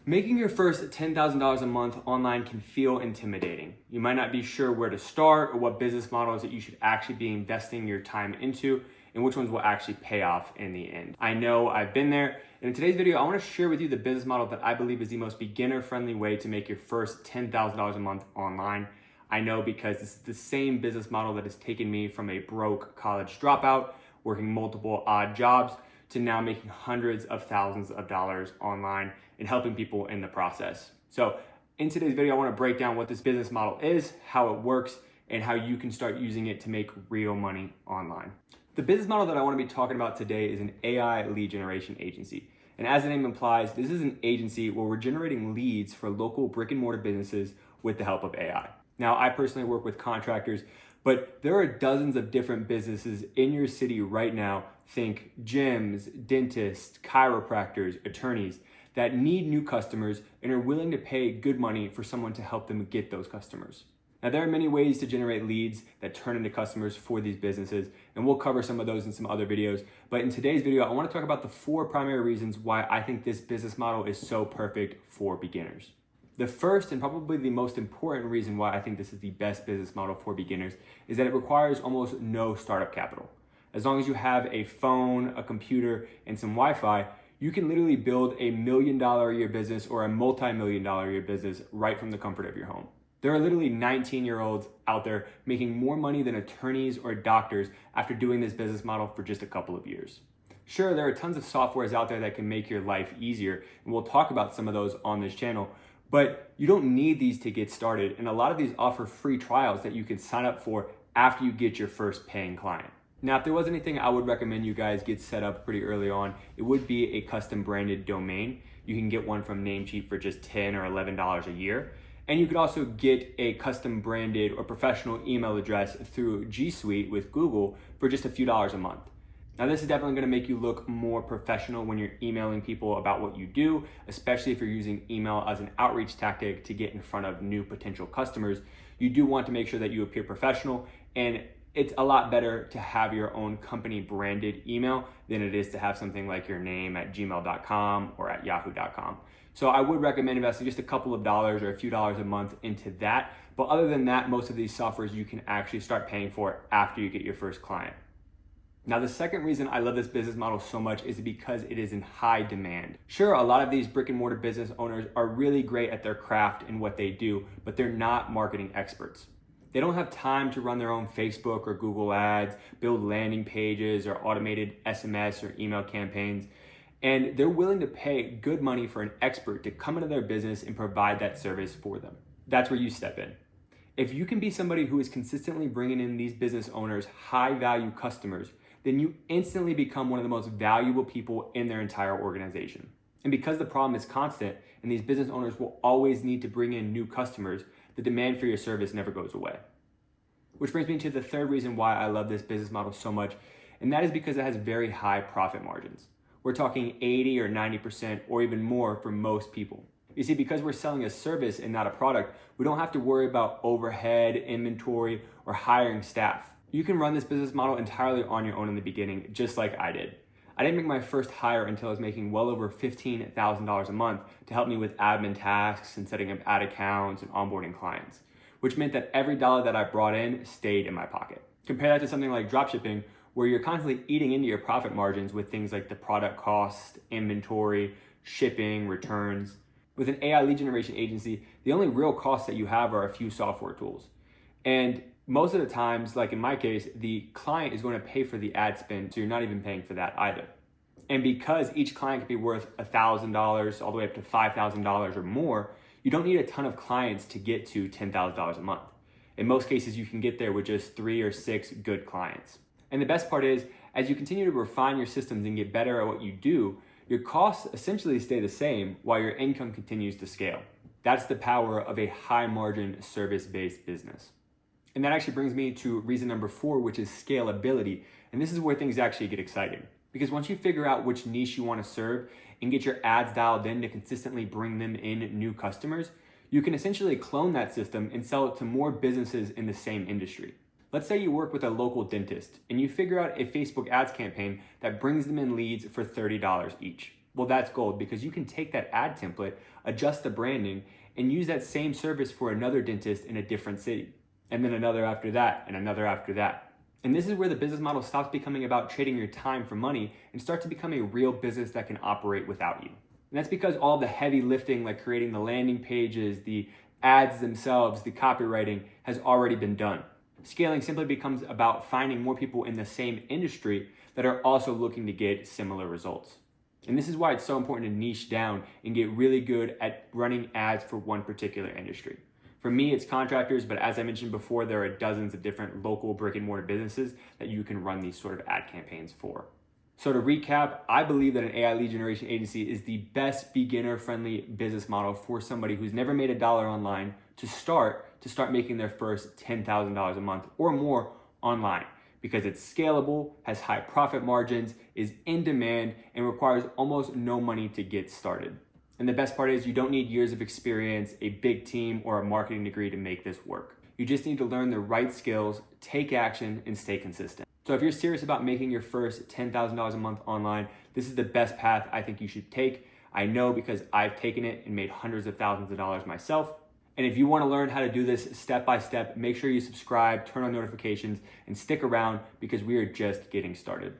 Making your first $10,000 a month online can feel intimidating. You might not be sure where to start or what business models that you should actually be investing your time into and which ones will actually pay off in the end. I know I've been there, and in today's video, I want to share with you the business model that I believe is the most beginner-friendly way to make your first $10,000 a month online. I know because this is the same business model that has taken me from a broke college dropout, working multiple odd jobs, to now making hundreds of thousands of dollars online and helping people in the process. So in today's video, I want to break down what this business model is, how it works, and how you can start using it to make real money online. The business model that I want to be talking about today is an AI lead generation agency. And as the name implies, this is an agency where we're generating leads for local brick and mortar businesses with the help of AI. Now, I personally work with contractors, but there are dozens of different businesses in your city right now. Think gyms, dentists, chiropractors, attorneys that need new customers and are willing to pay good money for someone to help them get those customers. Now, there are many ways to generate leads that turn into customers for these businesses, and we'll cover some of those in some other videos. But in today's video, I want to talk about the 4 primary reasons why I think this business model is so perfect for beginners. The first and probably the most important reason why I think this is the best business model for beginners is that it requires almost no startup capital. As long as you have a phone, a computer, and some Wi-Fi, you can literally build a $1 million a year business or a multi-million dollar a year business right from the comfort of your home. There are literally 19-year-olds out there making more money than attorneys or doctors after doing this business model for just a couple of years. Sure, there are tons of softwares out there that can make your life easier, and we'll talk about some of those on this channel. But you don't need these to get started, and a lot of these offer free trials that you can sign up for after you get your first paying client. Now, if there was anything I would recommend you guys get set up pretty early on, it would be a custom branded domain. You can get one from Namecheap for just $10 or $11 a year. And you could also get a custom branded or professional email address through G Suite with Google for just a few dollars a month. Now, this is definitely going to make you look more professional when you're emailing people about what you do, especially if you're using email as an outreach tactic to get in front of new potential customers. You do want to make sure that you appear professional, and it's a lot better to have your own company branded email than it is to have something like your name at gmail.com or at yahoo.com. So I would recommend investing just a couple of dollars or a few dollars a month into that. But other than that, most of these softwares you can actually start paying for after you get your first client. Now, the second reason I love this business model so much is because it is in high demand. Sure, a lot of these brick and mortar business owners are really great at their craft and what they do, but they're not marketing experts. They don't have time to run their own Facebook or Google ads, build landing pages or automated SMS or email campaigns. And they're willing to pay good money for an expert to come into their business and provide that service for them. That's where you step in. If you can be somebody who is consistently bringing in these business owners high value customers, then you instantly become one of the most valuable people in their entire organization. And because the problem is constant and these business owners will always need to bring in new customers, the demand for your service never goes away. Which brings me to the third reason why I love this business model so much, and that is because it has very high profit margins. We're talking 80 or 90% or even more for most people. You see, because we're selling a service and not a product, we don't have to worry about overhead, inventory, or hiring staff. You can run this business model entirely on your own in the beginning, just like I did. I didn't make my first hire until I was making well over $15,000 a month to help me with admin tasks and setting up ad accounts and onboarding clients, which meant that every dollar that I brought in stayed in my pocket. Compare that to something like dropshipping, where you're constantly eating into your profit margins with things like the product cost, inventory, shipping, returns. With an AI lead generation agency, the only real costs that you have are a few software tools. And most of the times, like in my case, the client is going to pay for the ad spend, so you're not even paying for that either. And because each client can be worth $1,000 all the way up to $5,000 or more, you don't need a ton of clients to get to $10,000 a month. In most cases, you can get there with just 3 or 6 good clients. And the best part is, as you continue to refine your systems and get better at what you do, your costs essentially stay the same while your income continues to scale. That's the power of a high margin service-based business. And that actually brings me to reason number 4, which is scalability. And this is where things actually get exciting. Because once you figure out which niche you want to serve and get your ads dialed in to consistently bring them in new customers, you can essentially clone that system and sell it to more businesses in the same industry. Let's say you work with a local dentist and you figure out a Facebook ads campaign that brings them in leads for $30 each. Well, that's gold because you can take that ad template, adjust the branding, and use that same service for another dentist in a different city, and then another after that, and another after that. And this is where the business model stops becoming about trading your time for money and starts to become a real business that can operate without you. And that's because all the heavy lifting, like creating the landing pages, the ads themselves, the copywriting, has already been done. Scaling simply becomes about finding more people in the same industry that are also looking to get similar results. And this is why it's so important to niche down and get really good at running ads for one particular industry. For me, it's contractors, but as I mentioned before, there are dozens of different local brick and mortar businesses that you can run these sort of ad campaigns for. So to recap, I believe that an AI lead generation agency is the best beginner-friendly business model for somebody who's never made $1 online to start making their first $10,000 a month or more online, because it's scalable, has high profit margins, is in demand, and requires almost no money to get started. And the best part is you don't need years of experience, a big team, or a marketing degree to make this work. You just need to learn the right skills, take action, and stay consistent. So if you're serious about making your first $10,000 a month online, this is the best path I think you should take. I know because I've taken it and made hundreds of thousands of dollars myself. And if you want to learn how to do this step by step, make sure you subscribe, turn on notifications, and stick around because we are just getting started.